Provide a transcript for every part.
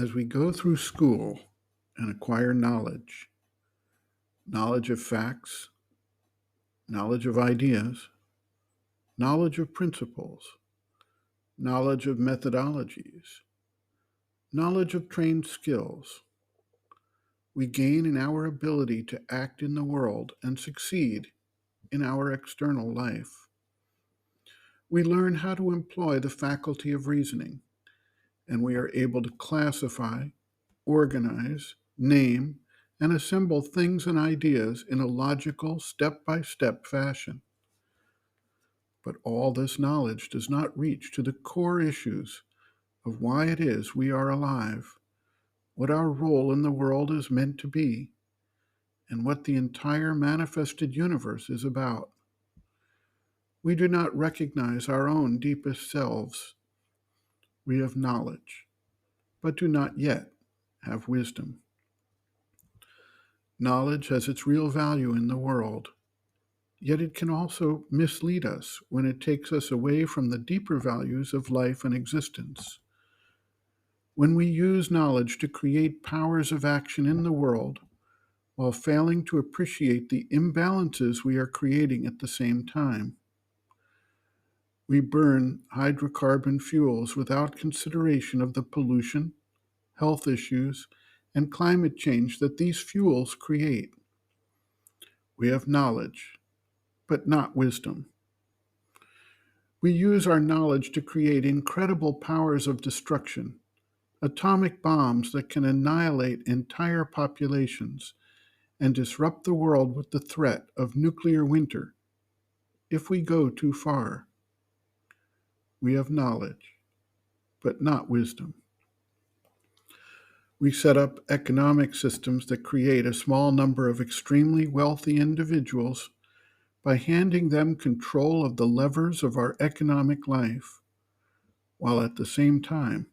As we go through school and acquire knowledge of facts, knowledge of ideas, knowledge of principles, knowledge of methodologies, knowledge of trained skills, we gain in our ability to act in the world and succeed in our external life. We learn how to employ the faculty of reasoning, and we are able to classify, organize, name, and assemble things and ideas in a logical, step-by-step fashion. But all this knowledge does not reach to the core issues of why it is we are alive, what our role in the world is meant to be, and what the entire manifested universe is about. We do not recognize our own deepest selves. We have knowledge, but do not yet have wisdom. Knowledge has its real value in the world, yet it can also mislead us when it takes us away from the deeper values of life and existence. When we use knowledge to create powers of action in the world, while failing to appreciate the imbalances we are creating at the same time. We burn hydrocarbon fuels without consideration of the pollution, health issues, and climate change that these fuels create. We have knowledge, but not wisdom. We use our knowledge to create incredible powers of destruction, atomic bombs that can annihilate entire populations and disrupt the world with the threat of nuclear winter if we go too far. We have knowledge, but not wisdom. We set up economic systems that create a small number of extremely wealthy individuals by handing them control of the levers of our economic life, while at the same time,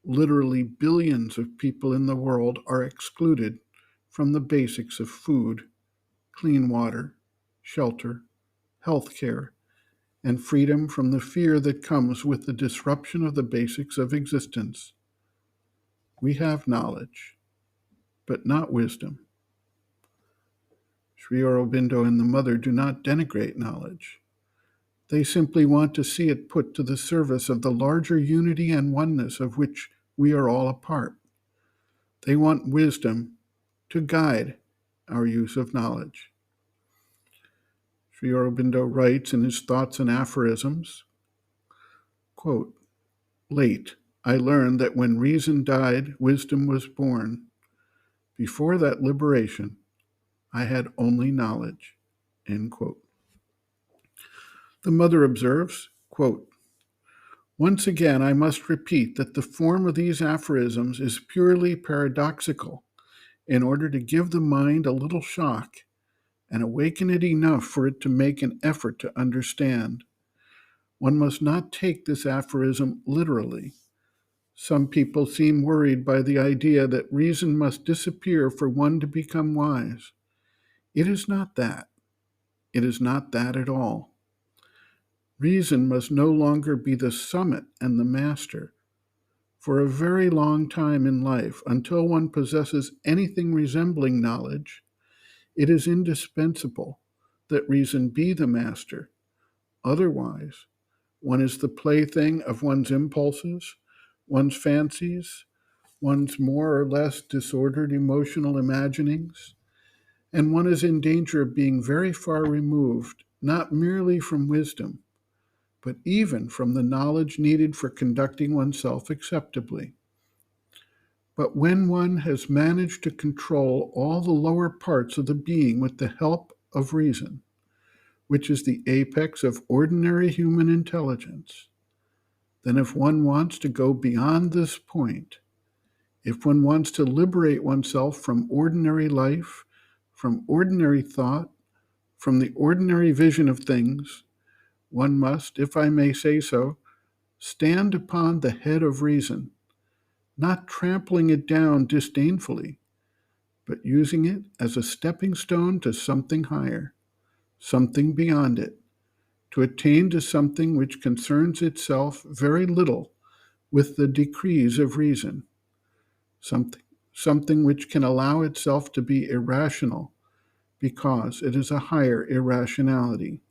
literally billions of people in the world are excluded from the basics of food, clean water, shelter, health care, and freedom from the fear that comes with the disruption of the basics of existence. We have knowledge, but not wisdom. Sri Aurobindo and the Mother do not denigrate knowledge. They simply want to see it put to the service of the larger unity and oneness of which we are all a part. They want wisdom to guide our use of knowledge. Sri Aurobindo writes in his Thoughts and Aphorisms, quote, "Late, I learned that when reason died, wisdom was born. Before that liberation, I had only knowledge." End quote. The Mother observes, quote, "Once again, I must repeat that the form of these aphorisms is purely paradoxical in order to give the mind a little shock and awaken it enough for it to make an effort to understand. One must not take this aphorism literally. Some people seem worried by the idea that reason must disappear for one to become wise. It is not that. It is not that at all. Reason must no longer be the summit and the master. For a very long time in life, until one possesses anything resembling knowledge, it is indispensable that reason be the master. Otherwise, one is the plaything of one's impulses, one's fancies, one's more or less disordered emotional imaginings, and one is in danger of being very far removed, not merely from wisdom, but even from the knowledge needed for conducting oneself acceptably. But when one has managed to control all the lower parts of the being with the help of reason, which is the apex of ordinary human intelligence, then if one wants to go beyond this point, if one wants to liberate oneself from ordinary life, from ordinary thought, from the ordinary vision of things, one must, if I may say so, stand upon the head of reason, not trampling it down disdainfully, but using it as a stepping stone to something higher, something beyond it, to attain to something which concerns itself very little with the decrees of reason, something which can allow itself to be irrational because it is a higher irrationality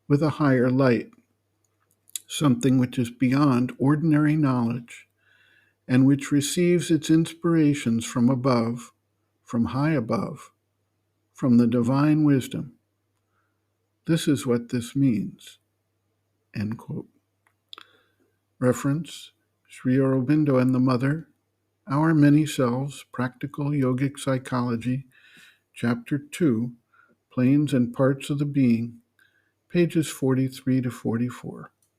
with a higher light, something which is beyond ordinary knowledge and which receives its inspirations from above, from high above, from the divine wisdom. This is what this means. End quote. Reference, Sri Aurobindo and the Mother, Our Many Selves, Practical Yogic Psychology, Chapter 2, Planes and Parts of the Being, pages 43 to 44.